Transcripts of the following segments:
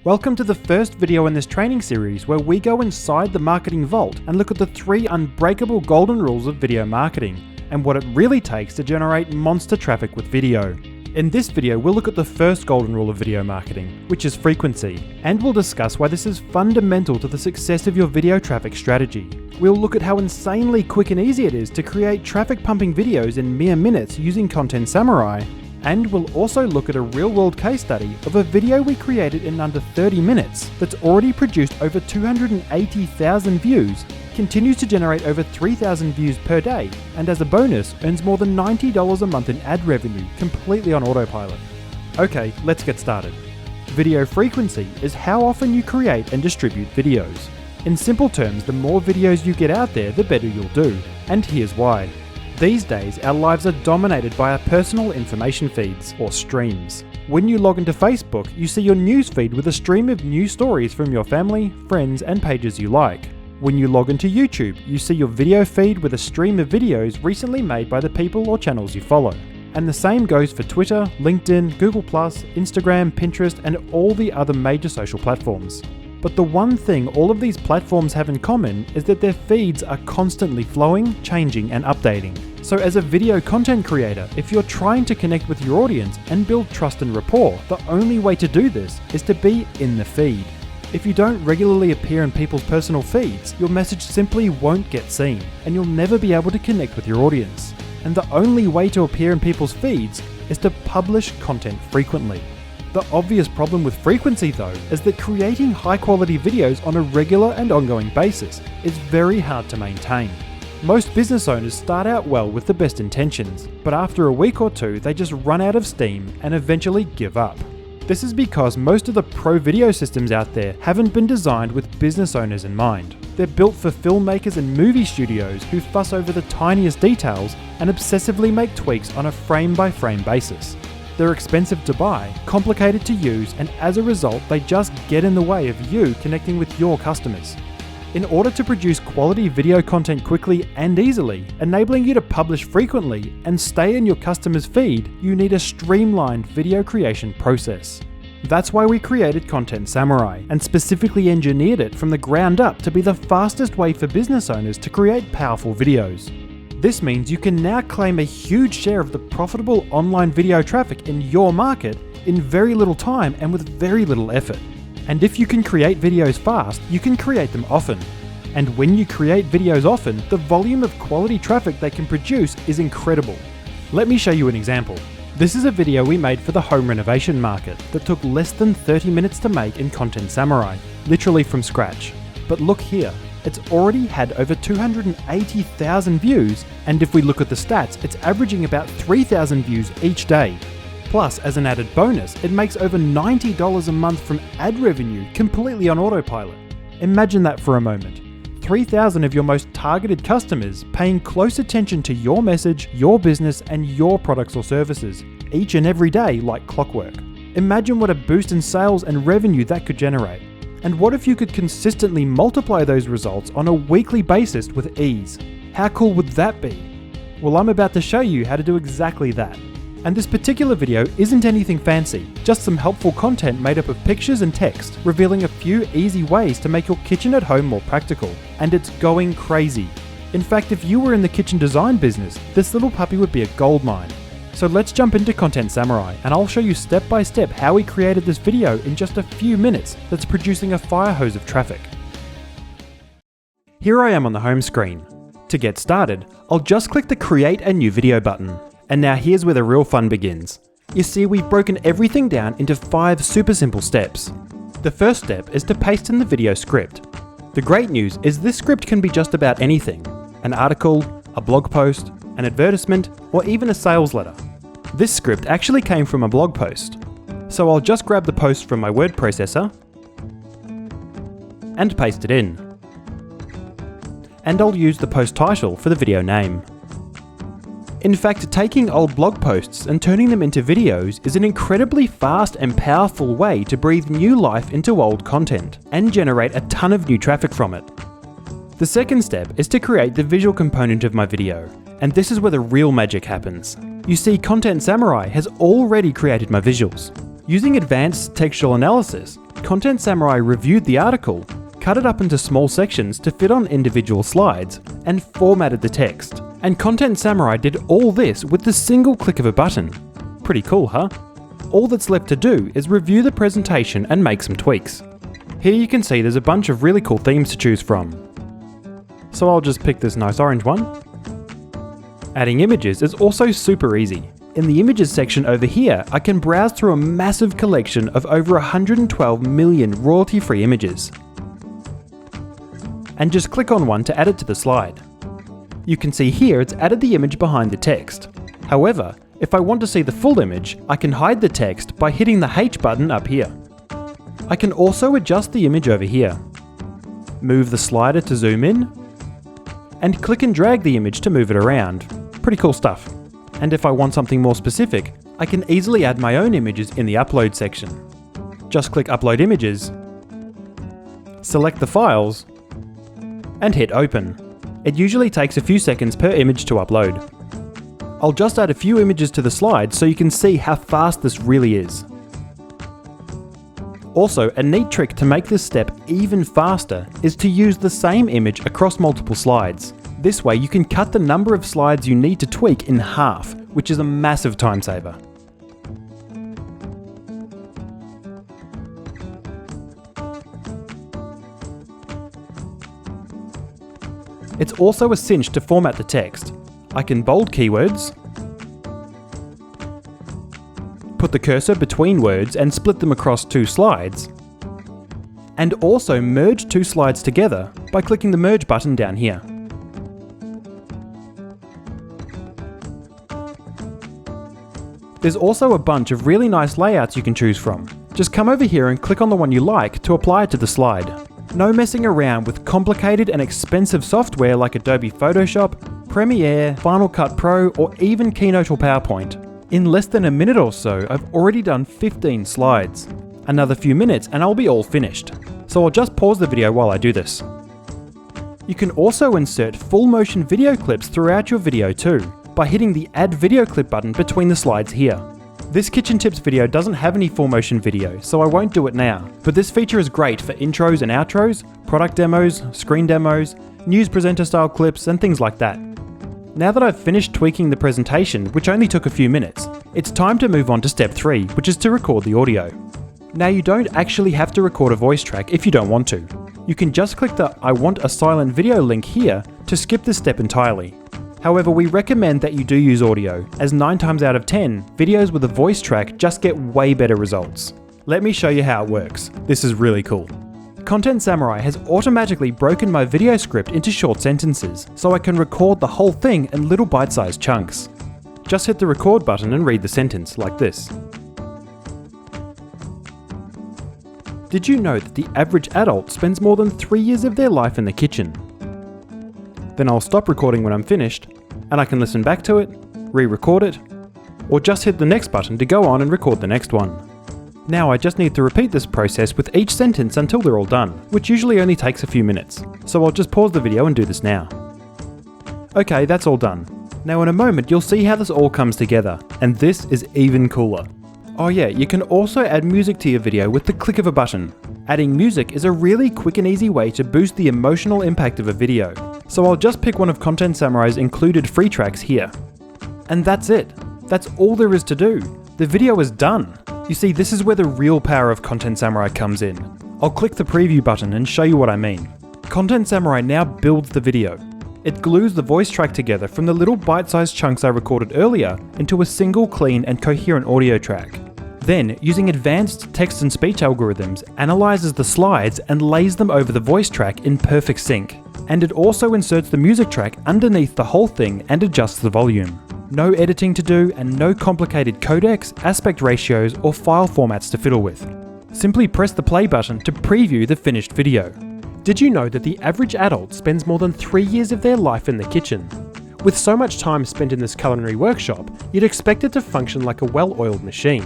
Welcome to the first video in this training series where we go inside the marketing vault and look at the 3 unbreakable golden rules of video marketing and what it really takes to generate monster traffic with video. In this video, we'll look at the first golden rule of video marketing, which is frequency, and we'll discuss why this is fundamental to the success of your video traffic strategy. We'll look at how insanely quick and easy it is to create traffic pumping videos in mere minutes using Content Samurai, and we'll also look at a real-world case study of a video we created in under 30 minutes that's already produced over 280,000 views, continues to generate over 3,000 views per day, and as a bonus earns more than $90 a month in ad revenue completely on autopilot. Okay, let's get started. Video frequency is how often you create and distribute videos. In simple terms, the more videos you get out there, the better you'll do, and here's why. These days, our lives are dominated by our personal information feeds, or streams. When you log into Facebook, you see your news feed with a stream of news stories from your family, friends, and pages you like. When you log into YouTube, you see your video feed with a stream of videos recently made by the people or channels you follow. And the same goes for Twitter, LinkedIn, Google+, Instagram, Pinterest, and all the other major social platforms. But the one thing all of these platforms have in common is that their feeds are constantly flowing, changing, and updating. So as a video content creator, if you're trying to connect with your audience and build trust and rapport, the only way to do this is to be in the feed. If you don't regularly appear in people's personal feeds, your message simply won't get seen, and you'll never be able to connect with your audience. And the only way to appear in people's feeds is to publish content frequently. The obvious problem with frequency though is that creating high quality videos on a regular and ongoing basis is very hard to maintain. Most business owners start out well with the best intentions, but after a week or two they just run out of steam and eventually give up. This is because most of the pro video systems out there haven't been designed with business owners in mind. They're built for filmmakers and movie studios who fuss over the tiniest details and obsessively make tweaks on a frame-by-frame basis. They're expensive to buy, complicated to use, and as a result, they just get in the way of you connecting with your customers. In order to produce quality video content quickly and easily, enabling you to publish frequently and stay in your customer's feed, you need a streamlined video creation process. That's why we created Content Samurai and specifically engineered it from the ground up to be the fastest way for business owners to create powerful videos. This means you can now claim a huge share of the profitable online video traffic in your market in very little time and with very little effort. And if you can create videos fast, you can create them often. And when you create videos often, the volume of quality traffic they can produce is incredible. Let me show you an example. This is a video we made for the home renovation market that took less than 30 minutes to make in Content Samurai, literally from scratch. But look here, it's already had over 280,000 views, and if we look at the stats, it's averaging about 3,000 views each day. Plus, as an added bonus, it makes over $90 a month from ad revenue completely on autopilot. Imagine that for a moment. 3,000 of your most targeted customers paying close attention to your message, your business, and your products or services, each and every day like clockwork. Imagine what a boost in sales and revenue that could generate. And what if you could consistently multiply those results on a weekly basis with ease? How cool would that be? Well, I'm about to show you how to do exactly that. And this particular video isn't anything fancy, just some helpful content made up of pictures and text, revealing a few easy ways to make your kitchen at home more practical. And it's going crazy. In fact, if you were in the kitchen design business, this little puppy would be a goldmine. So let's jump into Content Samurai, and I'll show you step by step how we created this video in just a few minutes that's producing a fire hose of traffic. Here I am on the home screen. To get started, I'll just click the Create a New Video button. And now here's where the real fun begins. You see, we've broken everything down into 5 super simple steps. The first step is to paste in the video script. The great news is this script can be just about anything. An article, a blog post, an advertisement, or even a sales letter. This script actually came from a blog post. So I'll just grab the post from my word processor and paste it in. And I'll use the post title for the video name. In fact, taking old blog posts and turning them into videos is an incredibly fast and powerful way to breathe new life into old content and generate a ton of new traffic from it. The second step is to create the visual component of my video, and this is where the real magic happens. You see, Content Samurai has already created my visuals. Using advanced textual analysis, Content Samurai reviewed the article, cut it up into small sections to fit on individual slides, and formatted the text. And Content Samurai did all this with the single click of a button. Pretty cool, huh? All that's left to do is review the presentation and make some tweaks. Here you can see there's a bunch of really cool themes to choose from. So I'll just pick this nice orange one. Adding images is also super easy. In the images section over here, I can browse through a massive collection of over 112 million royalty-free images. And just click on one to add it to the slide. You can see here it's added the image behind the text. However, if I want to see the full image, I can hide the text by hitting the H button up here. I can also adjust the image over here. Move the slider to zoom in, and click and drag the image to move it around. Pretty cool stuff. And if I want something more specific, I can easily add my own images in the upload section. Just click Upload Images, select the files, and hit Open. It usually takes a few seconds per image to upload. I'll just add a few images to the slide so you can see how fast this really is. Also, a neat trick to make this step even faster is to use the same image across multiple slides. This way you can cut the number of slides you need to tweak in half, which is a massive time saver. It's also a cinch to format the text. I can bold keywords, put the cursor between words and split them across two slides, and also merge two slides together by clicking the merge button down here. There's also a bunch of really nice layouts you can choose from. Just come over here and click on the one you like to apply it to the slide. No messing around with complicated and expensive software like Adobe Photoshop, Premiere, Final Cut Pro, or even Keynote or PowerPoint. In less than a minute or so, I've already done 15 slides. Another few minutes and I'll be all finished. So I'll just pause the video while I do this. You can also insert full motion video clips throughout your video too, by hitting the Add Video Clip button between the slides here. This Kitchen Tips video doesn't have any full motion video, so I won't do it now, but this feature is great for intros and outros, product demos, screen demos, news presenter style clips, and things like that. Now that I've finished tweaking the presentation, which only took a few minutes, it's time to move on to step 3, which is to record the audio. Now you don't actually have to record a voice track if you don't want to. You can just click the I want a silent video link here to skip this step entirely. However, we recommend that you do use audio, as 9 times out of 10, videos with a voice track just get way better results. Let me show you how it works. This is really cool. Content Samurai has automatically broken my video script into short sentences, so I can record the whole thing in little bite-sized chunks. Just hit the record button and read the sentence, like this. Did you know that the average adult spends more than 3 years of their life in the kitchen? Then I'll stop recording when I'm finished, and I can listen back to it, re-record it, or just hit the next button to go on and record the next one. Now I just need to repeat this process with each sentence until they're all done, which usually only takes a few minutes, so I'll just pause the video and do this now. Okay, that's all done. Now in a moment you'll see how this all comes together, and this is even cooler. Oh yeah, you can also add music to your video with the click of a button. Adding music is a really quick and easy way to boost the emotional impact of a video. So I'll just pick one of Content Samurai's included free tracks here. And that's it. That's all there is to do. The video is done. You see, this is where the real power of Content Samurai comes in. I'll click the preview button and show you what I mean. Content Samurai now builds the video. It glues the voice track together from the little bite-sized chunks I recorded earlier into a single clean and coherent audio track. Then, using advanced text and speech algorithms, analyzes the slides and lays them over the voice track in perfect sync. And it also inserts the music track underneath the whole thing and adjusts the volume. No editing to do and no complicated codecs, aspect ratios, or file formats to fiddle with. Simply press the play button to preview the finished video. Did you know that the average adult spends more than 3 years of their life in the kitchen? With so much time spent in this culinary workshop, you'd expect it to function like a well-oiled machine.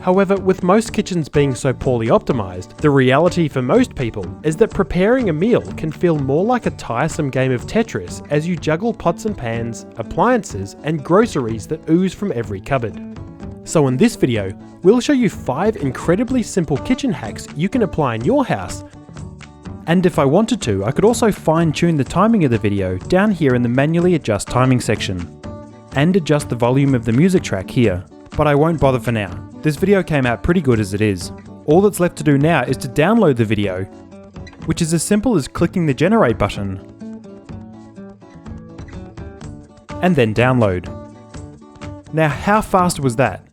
However, with most kitchens being so poorly optimized, the reality for most people is that preparing a meal can feel more like a tiresome game of Tetris as you juggle pots and pans, appliances, and groceries that ooze from every cupboard. So in this video, we'll show you 5 incredibly simple kitchen hacks you can apply in your house. And if I wanted to, I could also fine-tune the timing of the video down here in the manually adjust timing section, and adjust the volume of the music track here. But I won't bother for now. This video came out pretty good as it is. All that's left to do now is to download the video, which is as simple as clicking the generate button, and then download. Now how fast was that?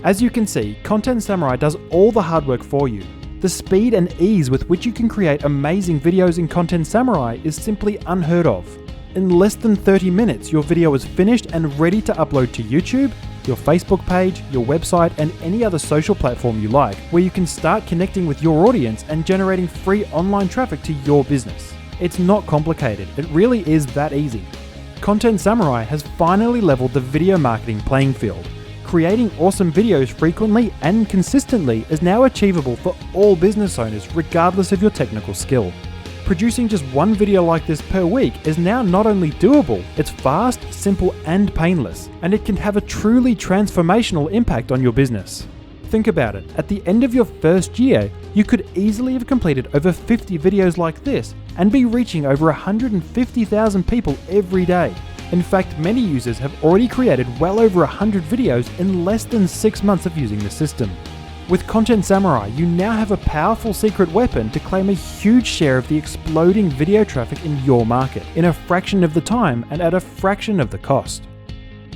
As you can see, Content Samurai does all the hard work for you. The speed and ease with which you can create amazing videos in Content Samurai is simply unheard of. In less than 30 minutes, your video is finished and ready to upload to YouTube, your Facebook page, your website, and any other social platform you like, where you can start connecting with your audience and generating free online traffic to your business. It's not complicated, it really is that easy. Content Samurai has finally leveled the video marketing playing field. Creating awesome videos frequently and consistently is now achievable for all business owners regardless of your technical skill. Producing just one video like this per week is now not only doable, it's fast, simple and painless, and it can have a truly transformational impact on your business. Think about it, at the end of your first year, you could easily have completed over 50 videos like this and be reaching over 150,000 people every day. In fact, many users have already created well over 100 videos in less than 6 months of using the system. With Content Samurai, you now have a powerful secret weapon to claim a huge share of the exploding video traffic in your market, in a fraction of the time and at a fraction of the cost.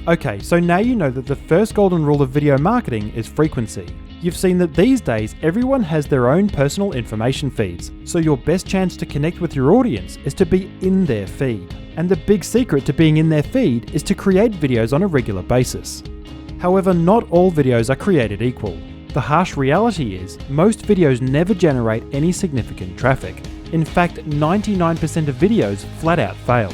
Okay, so now you know that the first golden rule of video marketing is frequency. You've seen that these days everyone has their own personal information feeds, so your best chance to connect with your audience is to be in their feed. And the big secret to being in their feed is to create videos on a regular basis. However, not all videos are created equal. The harsh reality is, most videos never generate any significant traffic. In fact, 99% of videos flat out fail.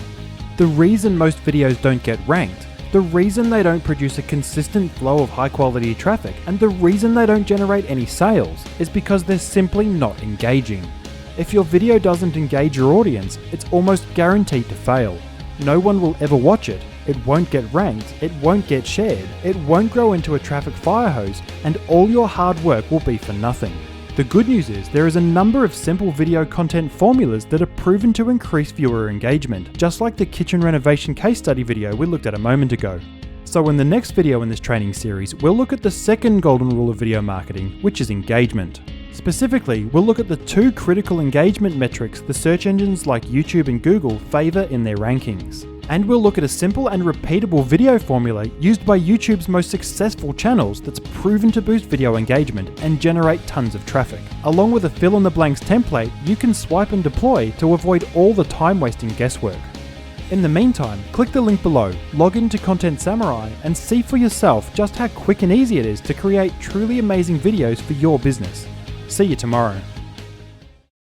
The reason most videos don't get ranked, the reason they don't produce a consistent flow of high quality traffic, and the reason they don't generate any sales is because they're simply not engaging. If your video doesn't engage your audience, it's almost guaranteed to fail. No one will ever watch it, it won't get ranked, it won't get shared, it won't grow into a traffic fire hose, and all your hard work will be for nothing. The good news is there is a number of simple video content formulas that are proven to increase viewer engagement, just like the kitchen renovation case study video we looked at a moment ago. So in the next video in this training series, we'll look at the second golden rule of video marketing, which is engagement. Specifically, we'll look at the 2 critical engagement metrics the search engines like YouTube and Google favor in their rankings. And we'll look at a simple and repeatable video formula used by YouTube's most successful channels that's proven to boost video engagement and generate tons of traffic. Along with a fill-in-the-blanks template you can swipe and deploy to avoid all the time-wasting guesswork. In the meantime, click the link below, log into Content Samurai, and see for yourself just how quick and easy it is to create truly amazing videos for your business. See you tomorrow.